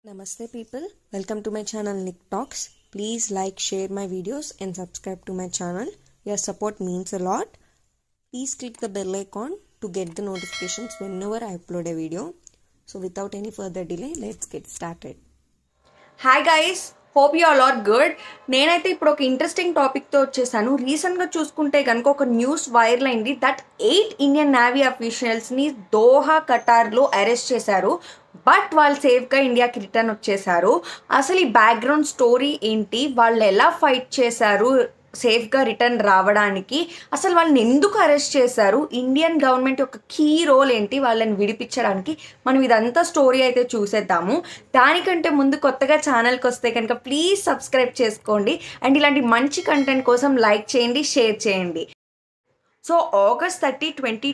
Namaste people, welcome to my channel Nick Talks. Please like, share my videos and subscribe to my channel. Your support means a lot. Please click the bell icon to get the notifications whenever I upload a video. So without any further delay, let's get started. Hi guys, hope you all are good. నేనైతే ఇప్పుడు ఒక interesting టాపిక్తో వచ్చేసాను. రీసెంట్గా చూసుకుంటే కనుక ఒక news viral అయింది దట్ 8 ఇండియన్ నేవీ అఫీషియల్స్ని దోహా ఖటార్లో అరెస్ట్ చేశారు. బట్ వాళ్ళు సేఫ్గా ఇండియాకి రిటర్న్ వచ్చేసారు. అసలు ఈ బ్యాక్గ్రౌండ్ స్టోరీ ఏంటి, వాళ్ళు ఎలా ఫైట్ చేశారు సేఫ్గా రిటర్న్ రావడానికి, అసలు వాళ్ళని ఎందుకు అరెస్ట్ చేశారు, ఇండియన్ గవర్నమెంట్ యొక్క కీ రోల్ ఏంటి వాళ్ళని విడిపించడానికి, మనం ఇదంతా స్టోరీ అయితే చూసేద్దాము. దానికంటే ముందు కొత్తగా ఛానల్కి వస్తే కనుక ప్లీజ్ సబ్స్క్రైబ్ చేసుకోండి అండ్ ఇలాంటి మంచి కంటెంట్ కోసం లైక్ చేయండి, షేర్ చేయండి. సో August 30,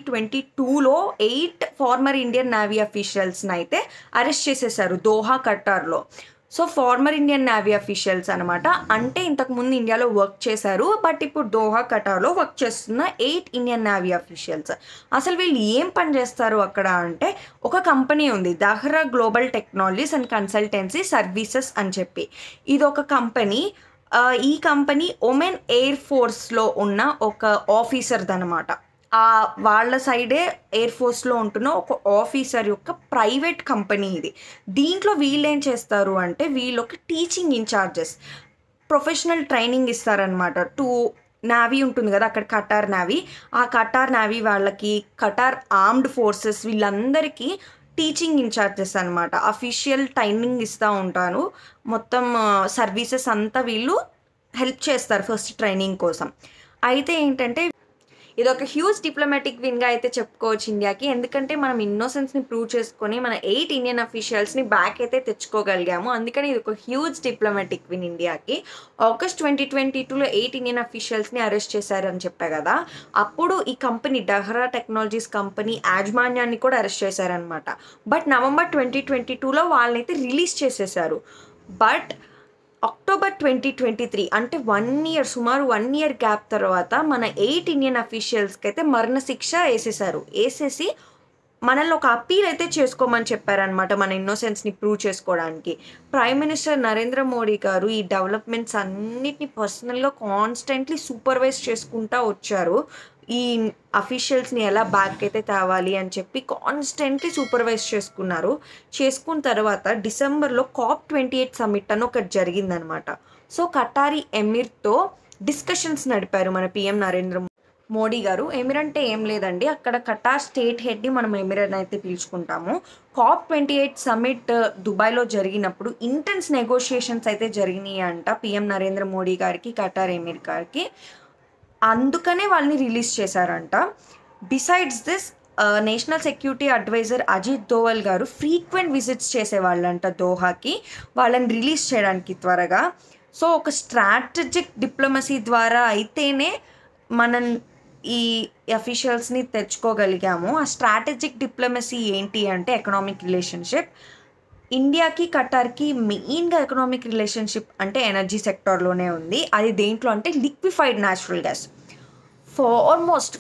2022లో 8 ఫార్మర్ ఇండియన్ నేవీ అఫీషియల్స్ని అయితే అరెస్ట్ చేసేసారు దోహా ఖటార్లో. So former Indian navy officials అనమాట, అంటే ఇంతకుముందు ఇండియాలో వర్క్ చేశారు బట్ ఇప్పుడు దోహా ఖటార్లో వర్క్ చేస్తున్న 8 ఇండియన్ నేవీ అఫీషియల్స్. అసలు వీళ్ళు ఏం పని చేస్తారు అక్కడ అంటే, ఒక కంపెనీ ఉంది దహ్రా global technologies and consultancy services అని చెప్పి. ఇది ఒక కంపెనీ. ఈ కంపెనీ ఒమెన్ ఎయిర్ ఫోర్స్లో ఉన్న ఒక ఆఫీసర్ది అనమాట. వాళ్ళ సైడే ఎయిర్ ఫోర్స్లో ఉంటున్న ఒక ఆఫీసర్ యొక్క ప్రైవేట్ కంపెనీ ఇది. దీంట్లో వీళ్ళు ఏం చేస్తారు అంటే, వీళ్ళొక టీచింగ్ ఇన్ఛార్జెస్, ప్రొఫెషనల్ ట్రైనింగ్ ఇస్తారనమాట. నేవీ ఉంటుంది కదా అక్కడ, ఖటార్ నేవీ. ఆ ఖటార్ నేవీ వాళ్ళకి, ఖటార్ ఆర్మ్డ్ ఫోర్సెస్ వీళ్ళందరికీ టీచింగ్ ఇన్ఛార్జెస్ అనమాట. అఫీషియల్ ట్రైనింగ్ ఇస్తూ ఉంటాను. మొత్తం సర్వీసెస్ అంతా వీళ్ళు హెల్ప్ చేస్తారు ఫస్ట్ ట్రైనింగ్ కోసం. అయితే ఏంటంటే, ఇది ఒక హ్యూజ్ డిప్లొమాటిక్ విన్గా అయితే చెప్పుకోవచ్చు ఇండియాకి. ఎందుకంటే మనం ఇన్నోసెన్స్ని ప్రూవ్ చేసుకొని మన 8 ఇండియన్ అఫీషియల్స్ని బ్యాక్ అయితే తెచ్చుకోగలిగాము. అందుకని ఇది ఒక హ్యూజ్ డిప్లొమాటిక్ విన్ ఇండియాకి. August 2022లో 8 ఇండియన్ అఫీషియల్స్ని అరెస్ట్ చేశారని చెప్పా కదా. అప్పుడు ఈ కంపెనీ దహ్రా టెక్నాలజీస్ కంపెనీ యాజమాన్యాన్ని కూడా అరెస్ట్ చేశారనమాట. బట్ November 2022లో వాళ్ళనైతే రిలీజ్ చేసేసారు. బట్ October 2023 అంటే 1 year, సుమారు 1 year గ్యాప్ తర్వాత మన 8 ఇండియన్ అఫీషియల్స్కి అయితే మరణశిక్ష వేసేసి మనల్ని ఒక అప్పీల్ అయితే చేసుకోమని చెప్పారనమాట, మన ఇన్నోసెన్స్ని ప్రూవ్ చేసుకోవడానికి. ప్రైమ్ మినిస్టర్ నరేంద్ర మోడీ గారు ఈ డెవలప్మెంట్స్ అన్నిటిని పర్సనల్గా కాన్స్టెంట్లీ సూపర్వైజ్ చేసుకుంటూ వచ్చారు. ఈ అఫీషియల్స్ని ఎలా బ్యాక్ అయితే తేవాలి అని చెప్పి కాన్స్టెంట్లీ సూపర్వైజ్ చేసుకున్న తర్వాత డిసెంబర్లో COP28 సమ్మిట్ అని ఒకటి జరిగిందనమాట. సో ఖటారీ ఎమిర్తో డిస్కషన్స్ నడిపారు మన పిఎం నరేంద్ర మోడీ గారు. ఎమిర్ అంటే ఏం లేదండి, అక్కడ ఖటార్ స్టేట్ హెడ్ని మనం ఎమిర్ అని అయితే పిలుచుకుంటాము. COP28 సమ్మిట్ దుబాయ్లో జరిగినప్పుడు ఇంటెన్స్ నెగోషియేషన్స్ అయితే జరిగినాయి అంట పిఎం నరేంద్ర మోడీ గారికి, ఖటార్ ఎమిర్ గారికి. అందుకనే వాళ్ళని రిలీజ్ చేశారంట. Besides this, national security advisor Ajit Doval garu frequent visits చేసేవాళ్ళంట దోహాకి, వాళ్ళని రిలీజ్ చేయడానికి త్వరగా. సో ఒక స్ట్రాటజిక్ డిప్లొమసీ ద్వారా అయితేనే మనం ఈ అఫీషియల్స్ని తెచ్చుకోగలిగాము. ఆ స్ట్రాటజిక్ డిప్లొమసీ ఏంటి అంటే ఎకనామిక్ రిలేషన్షిప్. ఇండియాకి ఖటార్కి మెయిన్గా ఎకనామిక్ రిలేషన్షిప్ అంటే ఎనర్జీ సెక్టార్లోనే ఉంది. అది దేంట్లో అంటే liquefied natural gas.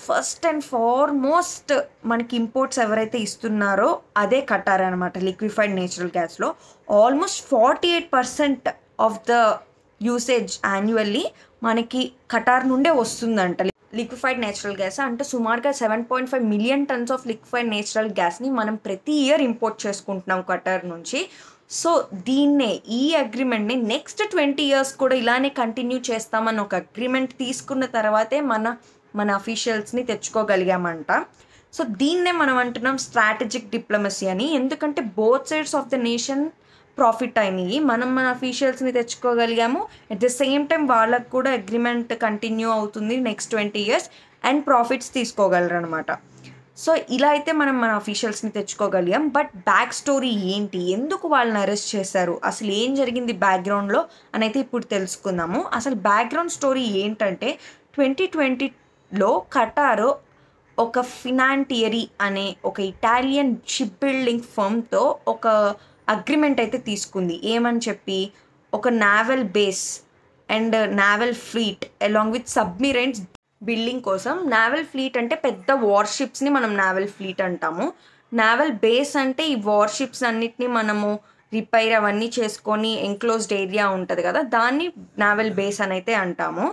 First and foremost మనకి ఇంపోర్ట్స్ ఎవరైతే ఇస్తున్నారో అదే ఖటార్ అనమాట. లిక్విఫైడ్ నేచురల్ గ్యాస్లో almost 48% of the usage annually మనకి ఖటార్ నుండే వస్తుందంట. లిక్విఫైడ్ నేచురల్ గ్యాస్ అంటే సుమారుగా 7.5 million tons of liquefied natural గ్యాస్ని మనం ప్రతి ఇయర్ ఇంపోర్ట్ చేసుకుంటున్నాం ఖటార్ నుంచి. సో దీన్నే, ఈ అగ్రిమెంట్ని నెక్స్ట్ 20 years కూడా ఇలానే కంటిన్యూ చేస్తామని ఒక అగ్రిమెంట్ తీసుకున్న తర్వాతే మన అఫీషియల్స్ని తెచ్చుకోగలిగామంట. సో దీన్నే మనం అంటున్నాం స్ట్రాటజిక్ డిప్లొమసీ అని. ఎందుకంటే both sides of the nation profit అయినాయి. మన అఫీషియల్స్ని తెచ్చుకోగలిగాము, అట్ ద సేమ్ టైం వాళ్ళకు కూడా అగ్రిమెంట్ కంటిన్యూ అవుతుంది నెక్స్ట్ 20 years అండ్ ప్రాఫిట్స్ తీసుకోగలరు అనమాట. సో ఇలా అయితే మనం మన అఫీషియల్స్ని తెచ్చుకోగలిగాం. బట్ బ్యాక్ స్టోరీ ఏంటి, ఎందుకు వాళ్ళని అరెస్ట్ చేశారు, అసలు ఏం జరిగింది బ్యాక్గ్రౌండ్లో అని అయితే ఇప్పుడు తెలుసుకుందాము. అసలు బ్యాక్గ్రౌండ్ స్టోరీ ఏంటంటే, 2020లో ఖటార్ ఒక ఫినాంటియరీ అనే ఒక ఇటాలియన్ షిప్ బిల్డింగ్ ఫర్మ్తో ఒక అగ్రిమెంట్ అయితే తీసుకుంది. ఏమని చెప్పి, ఒక naval base and naval fleet along with submarines building కోసం. నావల్ ఫ్లీట్ అంటే పెద్ద వార్షిప్స్ని మనం నావల్ ఫ్లీట్ అంటాము. నావల్ బేస్ అంటే ఈ వార్షిప్స్ అన్నిటిని మనము రిపైర్ అవన్నీ చేసుకొని ఎంక్లోజ్డ్ ఏరియా ఉంటుంది కదా, దాన్ని నావల్ బేస్ అని అయితే అంటాము.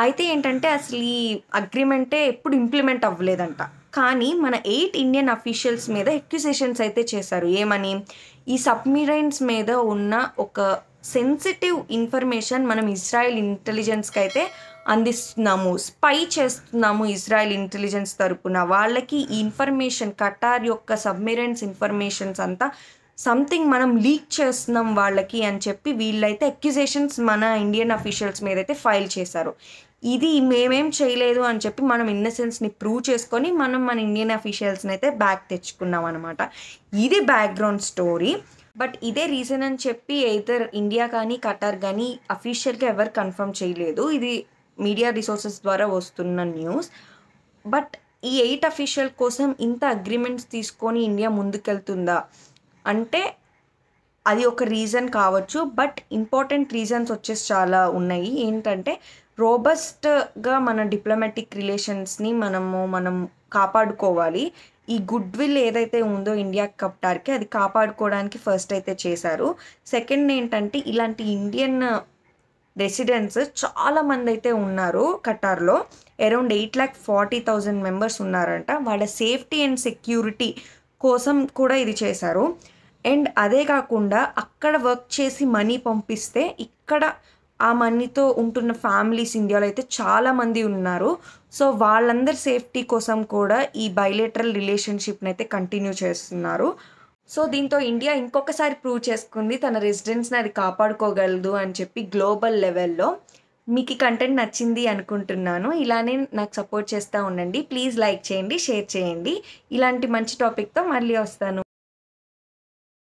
అయితే ఏంటంటే అసలు ఈ అగ్రిమెంటే ఎప్పుడు ఇంప్లిమెంట్ అవ్వలేదంట. కానీ మన 8 ఇండియన్ అఫీషియల్స్ మీద ఎక్యుజేషన్స్ అయితే చేశారు. ఏమని? ఈ సబ్‌మెరైన్స్ మీద ఉన్న ఒక సెన్సిటివ్ ఇన్ఫర్మేషన్ మనం ఇజ్రాయెల్ ఇంటెలిజెన్స్‌కి అయితే అందిస్తున్నాము, స్పై చేస్తున్నాము ఇజ్రాయెల్ ఇంటెలిజెన్స్ తరపున. వాళ్ళకి ఈ ఇన్ఫర్మేషన్, ఖటార్ యొక్క సబ్‌మెరైన్స్ ఇన్ఫర్మేషన్స్ అంతా సంథింగ్ మనం లీక్ చేస్తున్నాం వాళ్ళకి అని చెప్పి వీళ్ళైతే ఎక్యుజేషన్స్ మన ఇండియన్ అఫీషియల్స్ మీద అయితే ఫైల్ చేశారు. ఇది మేమేం చేయలేదు అని చెప్పి మనం ఇన్నసెన్స్ని ప్రూవ్ చేసుకొని మనం మన ఇండియన్ అఫీషియల్స్ని అయితే బ్యాక్ తెచ్చుకున్నాం అనమాట. ఇది బ్యాక్గ్రౌండ్ స్టోరీ. బట్ ఇదే రీజన్ అని చెప్పి ఎయిదర్ ఇండియా కానీ ఖటార్ కానీ అఫీషియల్గా ఎవరు కన్ఫర్మ్ చేయలేదు. ఇది మీడియా రిసోర్సెస్ ద్వారా వస్తున్న న్యూస్. బట్ ఈ 8 అఫీషియల్ కోసం ఇంత అగ్రిమెంట్స్ తీసుకొని ఇండియా ముందుకెళ్తుందా అంటే అది ఒక రీజన్ కావచ్చు. బట్ ఇంపార్టెంట్ రీజన్స్ వచ్చేసి చాలా ఉన్నాయి. ఏంటంటే రోబస్ట్గా మన డిప్లొమాటిక్ రిలేషన్స్ని మనం కాపాడుకోవాలి. ఈ గుడ్ విల్ ఏదైతే ఉందో ఇండియా ఖటార్కి, అది కాపాడుకోవడానికి ఫస్ట్ అయితే చేశారు. సెకండ్ ఏంటంటే ఇలాంటి ఇండియన్ రెసిడెంట్స్ చాలామంది అయితే ఉన్నారు ఖటార్లో. అరౌండ్ 8,40,000 మెంబర్స్ ఉన్నారంట. వాళ్ళ సేఫ్టీ అండ్ సెక్యూరిటీ కోసం కూడా ఇది చేశారు. అండ్ అదే కాకుండా అక్కడ వర్క్ చేసి మనీ పంపిస్తే ఇక్కడ ఆ మనీతో ఉంటున్న ఫ్యామిలీస్ ఇండియాలో అయితే చాలామంది ఉన్నారు. సో వాళ్ళందరి సేఫ్టీ కోసం కూడా ఈ బైలేటరల్ రిలేషన్షిప్ని అయితే కంటిన్యూ చేస్తున్నారు. సో దీంతో ఇండియా ఇంకొకసారి ప్రూవ్ చేసుకుంది తన రెసిడెంట్స్ని అది కాపాడుకోగలదు అని చెప్పి గ్లోబల్ లెవెల్లో. మీకు ఈ కంటెంట్ నచ్చింది అనుకుంటున్నాను. ఇలానే నాకు సపోర్ట్ చేస్తూ ఉండండి. ప్లీజ్ లైక్ చేయండి, షేర్ చేయండి. ఇలాంటి మంచి టాపిక్తో మళ్ళీ వస్తాను.